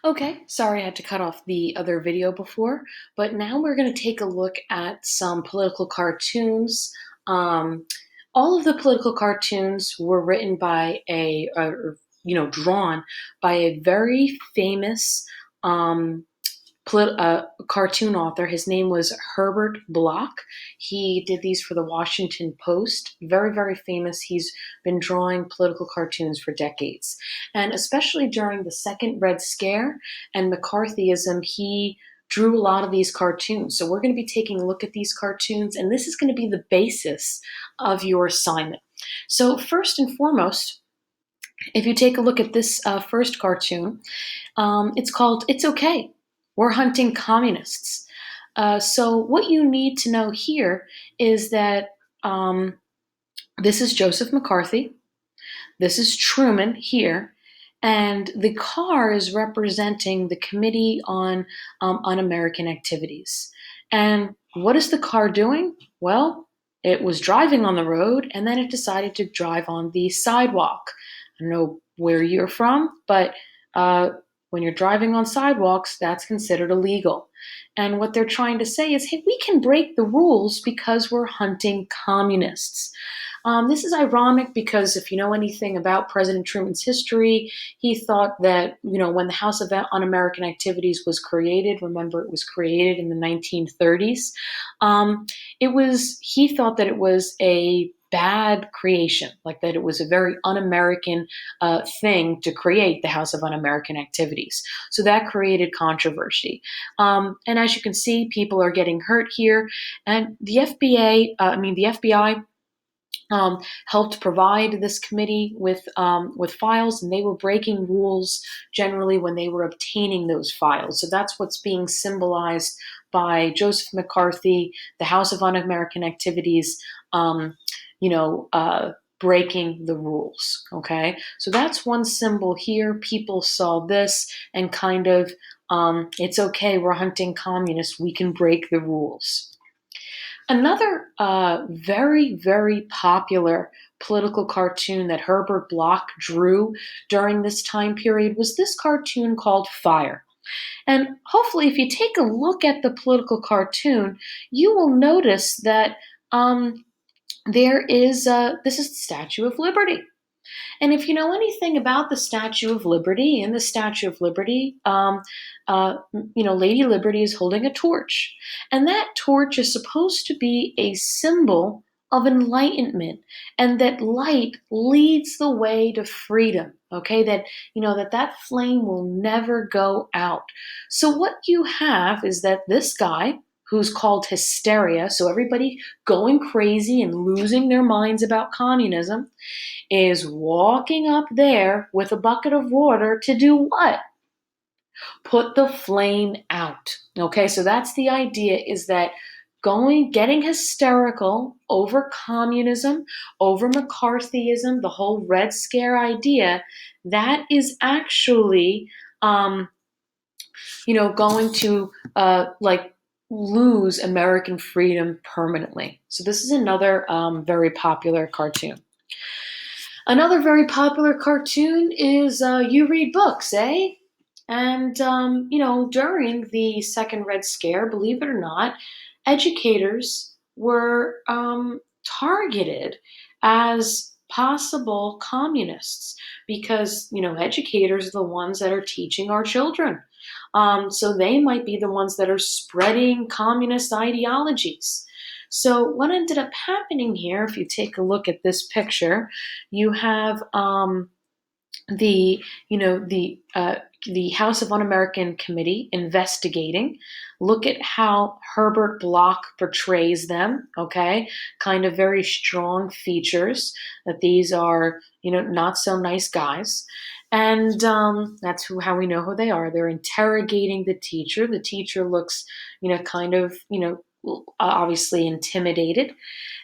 Okay, sorry I had to cut off the other video before, but now we're going to take a look at some political cartoons. Um, all of the political cartoons were written by drawn by a very famous um, cartoon author. His name was Herbert Bloch. He did these for the Washington Post. Very, very famous. He's been drawing political cartoons for decades. And especially during the Second Red Scare and McCarthyism, he drew a lot of these cartoons. So we're going to be taking a look at these cartoons, and this is going to be the basis of your assignment. So first and foremost, if you take a look at this first cartoon, it's called It's Okay, We're Hunting Communists. So, what you need to know here is that this is Joseph McCarthy, this is Truman here, and the car is representing the Committee on Un-American Activities. And what is the car doing? Well, it was driving on the road and then it decided to drive on the sidewalk. I don't know where you're from, but uh, when you're driving on sidewalks, that's considered illegal. And what they're trying to say is, hey, we can break the rules because we're hunting communists. This is ironic because if you know anything about President Truman's history, he thought that, when the House of Un-American Activities was created, remember it was created in the 1930s, he thought that it was a bad creation, like that it was a very un-American thing to create the House of Un-American Activities. So that created controversy. And as you can see, people are getting hurt here. And the FBI helped provide this committee with files, and they were breaking rules generally when they were obtaining those files. So that's what's being symbolized by Joseph McCarthy, the House of Un-American Activities, breaking the rules. Okay, so that's one symbol here. People saw this and kind of, it's okay. We're hunting communists. We can break the rules. Another very, very popular political cartoon that Herbert Bloch drew during this time period was this cartoon called Fire. And hopefully, if you take a look at the political cartoon, you will notice that this is the Statue of Liberty. And if you know anything about the Statue of Liberty, in the Statue of Liberty, Lady Liberty is holding a torch. And that torch is supposed to be a symbol of enlightenment, and that light leads the way to freedom. Okay, that flame will never go out. So what you have is that this guy, who's called Hysteria, so everybody going crazy and losing their minds about communism, is walking up there with a bucket of water to do what? Put the flame out. Okay, so that's the idea, is that getting hysterical over communism, over McCarthyism, the whole Red Scare idea, that is actually, going to lose American freedom permanently. So this is another very popular cartoon. Another very popular cartoon is You Read Books, eh? And, during the Second Red Scare, believe it or not, educators were targeted as possible communists because, educators are the ones that are teaching our children. So they might be the ones that are spreading communist ideologies. So what ended up happening here, if you take a look at this picture, you have the you know the House of Un-American Committee investigating. Look at how Herbert Bloch portrays them. Okay, kind of very strong features that these are not so nice guys. And that's how we know who they are. They're interrogating the teacher. The teacher looks, kind of, obviously intimidated.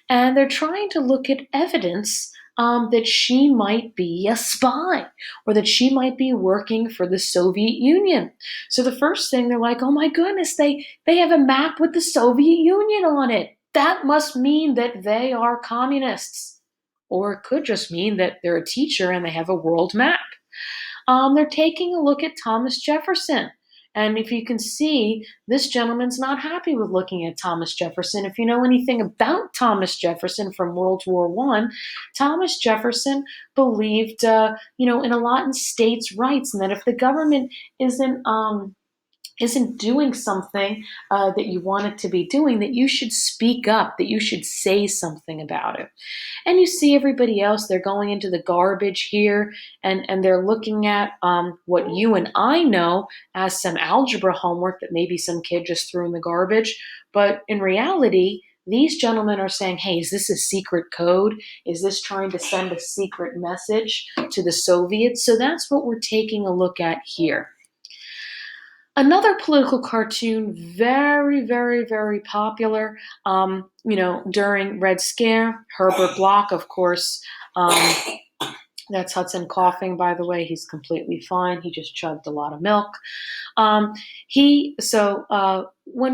And they're trying to look at evidence that she might be a spy or that she might be working for the Soviet Union. So the first thing, they're like, oh my goodness, they have a map with the Soviet Union on it. That must mean that they are communists. Or it could just mean that they're a teacher and they have a world map. They're taking a look at Thomas Jefferson. And if you can see, this gentleman's not happy with looking at Thomas Jefferson. If you know anything about Thomas Jefferson from World War I, Thomas Jefferson believed, in a lot in states' rights, and that if the government isn't doing something that you want it to be doing, that you should speak up, that you should say something about it. And you see everybody else, they're going into the garbage here, and they're looking at what you and I know as some algebra homework that maybe some kid just threw in the garbage. But in reality, these gentlemen are saying, hey, is this a secret code? Is this trying to send a secret message to the Soviets? So that's what we're taking a look at here. Another political cartoon, very, very, very popular, during Red Scare. Herbert Bloch, of course. That's Hudson coughing, by the way. He's completely fine. He just chugged a lot of milk. When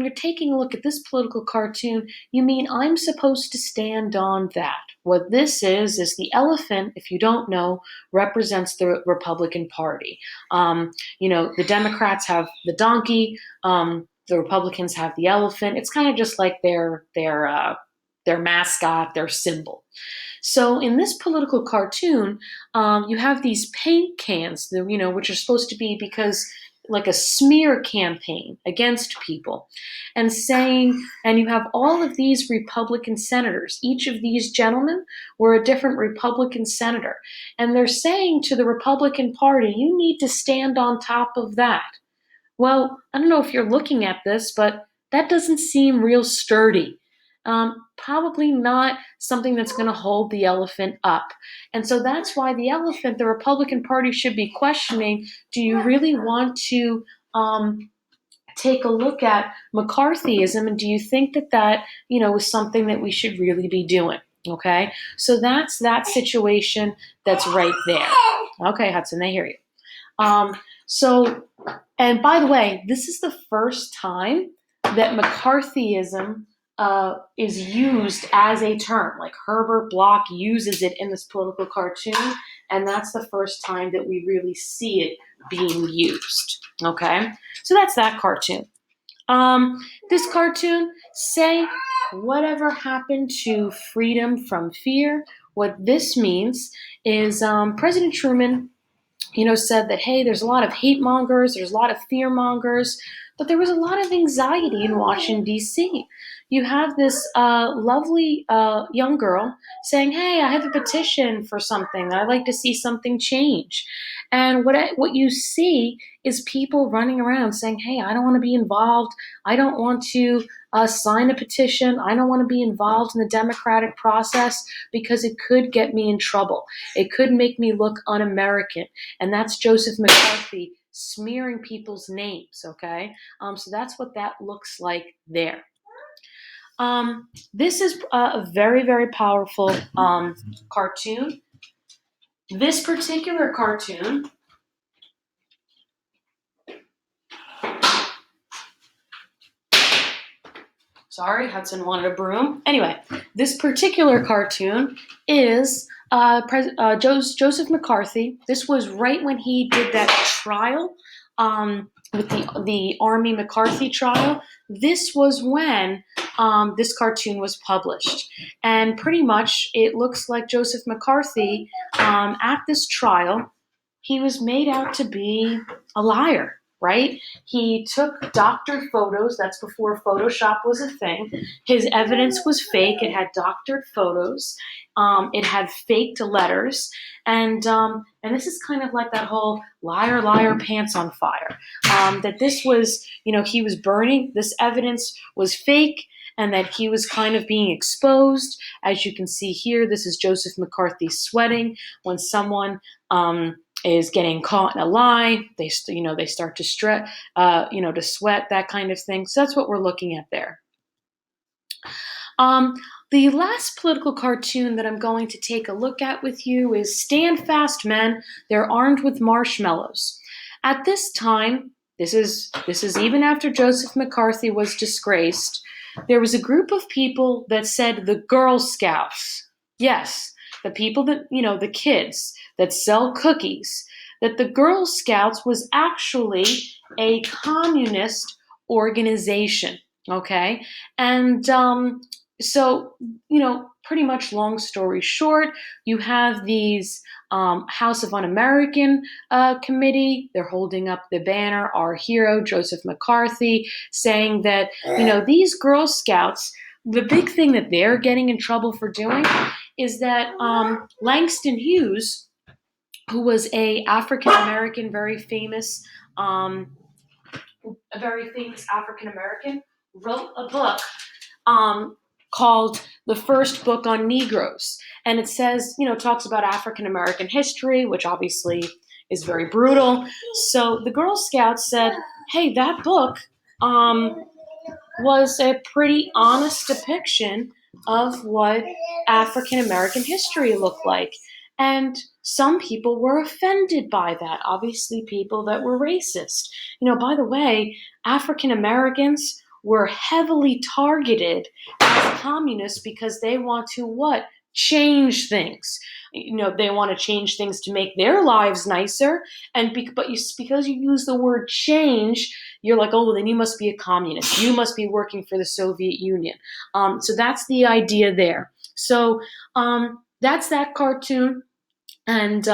you're taking a look at this political cartoon, you mean I'm supposed to stand on that. What this is the elephant, if you don't know, represents the Republican Party. The Democrats have the donkey, the Republicans have the elephant. It's kind of just like their mascot, their symbol. So in this political cartoon, you have these paint cans, which are supposed to be like a smear campaign against people, and you have all of these Republican senators. Each of these gentlemen were a different Republican senator, and they're saying to the Republican Party, you need to stand on top of that. Well, I don't know if you're looking at this, but that doesn't seem real sturdy. Probably not something that's going to hold the elephant up. And so that's why the Republican Party should be questioning, do you really want to take a look at McCarthyism, and do you think that is something that we should really be doing? Okay, so that's that situation that's right there. Okay, Hudson, they hear you. And by the way, this is the first time that McCarthyism is used as a term. Like Herbert Bloch uses it in this political cartoon, and that's the first time that we really see it being used. Okay, so that's that cartoon. This cartoon, say whatever happened to freedom from fear. What this means is President Truman said that, hey, there's a lot of hate mongers, there's a lot of fear mongers, but there was a lot of anxiety in Washington, D.C. You have this lovely young girl saying, hey, I have a petition for something. I'd like to see something change. And what you see is people running around saying, hey, I don't want to be involved. I don't want to sign a petition. I don't want to be involved in the democratic process because it could get me in trouble. It could make me look un-American. And that's Joseph McCarthy smearing people's names, okay? So that's what that looks like there. This is a very, very powerful cartoon. This particular cartoon Sorry, Hudson wanted a broom. Anyway, this particular cartoon is Joseph McCarthy. This was right when he did that trial with the Army McCarthy trial. This was when this cartoon was published. And pretty much it looks like Joseph McCarthy, at this trial, he was made out to be a liar, right? He took doctored photos. That's before Photoshop was a thing. His evidence was fake. It had doctored photos. It had faked letters. And this is kind of like that whole liar, liar, pants on fire. That this was, he was burning. This evidence was fake, and that he was kind of being exposed. As you can see here, this is Joseph McCarthy sweating when someone is getting caught in a lie. They start to sweat, that kind of thing. So that's what we're looking at there. The last political cartoon that I'm going to take a look at with you is Stand Fast Men. They're armed with marshmallows. At this time, this is even after Joseph McCarthy was disgraced, there was a group of people that said the Girl Scouts. Yes, the people that, the kids that sell cookies. that the Girl Scouts was actually a communist organization, okay? And so, pretty much long story short, you have these House of Un-American committee. They're holding up the banner, Our Hero, Joseph McCarthy, saying that, these Girl Scouts, the big thing that they're getting in trouble for doing is that Langston Hughes, who was a African American, a very famous African American, wrote a book called The First Book on Negroes. And it says, talks about African American history, which obviously is very brutal. So the Girl Scouts said, hey, that book was a pretty honest depiction of what African American history looked like. And some people were offended by that. Obviously, people that were racist. By the way, African Americans were heavily targeted as communists because they want to what? Change things. They want to change things to make their lives nicer. Because you use the word change, you're like, oh, well, then you must be a communist. You must be working for the Soviet Union. So that's the idea there. So that's that cartoon. And,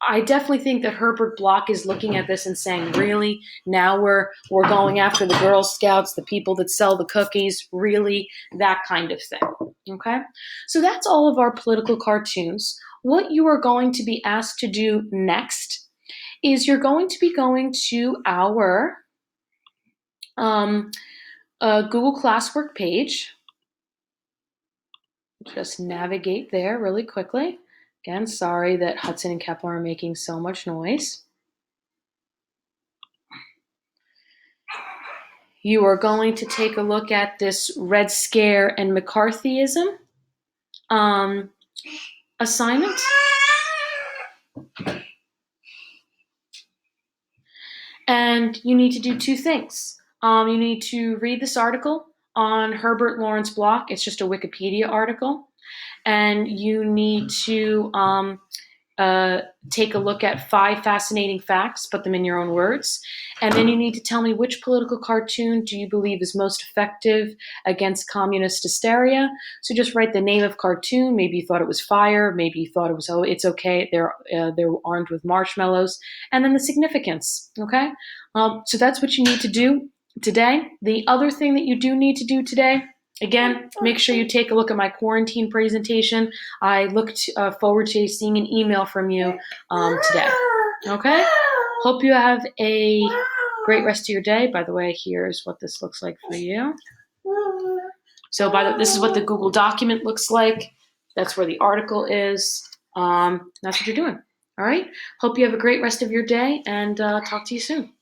I definitely think that Herbert Bloch is looking at this and saying, really, now we're going after the Girl Scouts, the people that sell the cookies, really, that kind of thing. Okay? So that's all of our political cartoons. What you are going to be asked to do next is you're going to be going to our Google Classwork page. Just navigate there really quickly. Again, sorry that Hudson and Kepler are making so much noise. You are going to take a look at this Red Scare and McCarthyism assignment. And you need to do two things. You need to read this article on Herbert Lawrence Bloch. It's just a Wikipedia article. And you need to take a look at 5 fascinating facts, put them in your own words, and then you need to tell me which political cartoon do you believe is most effective against communist hysteria. So just write the name of cartoon. Maybe you thought it was fire. Maybe you thought it was, oh, it's okay. They're armed with marshmallows, and then the significance. Okay, so that's what you need to do today. The other thing that you do need to do today. Again, make sure you take a look at my quarantine presentation. I look forward to seeing an email from you today. Okay? Hope you have a great rest of your day. By the way, here's what this looks like for you. So this is what the Google document looks like. That's where the article is. That's what you're doing. All right? Hope you have a great rest of your day, and talk to you soon.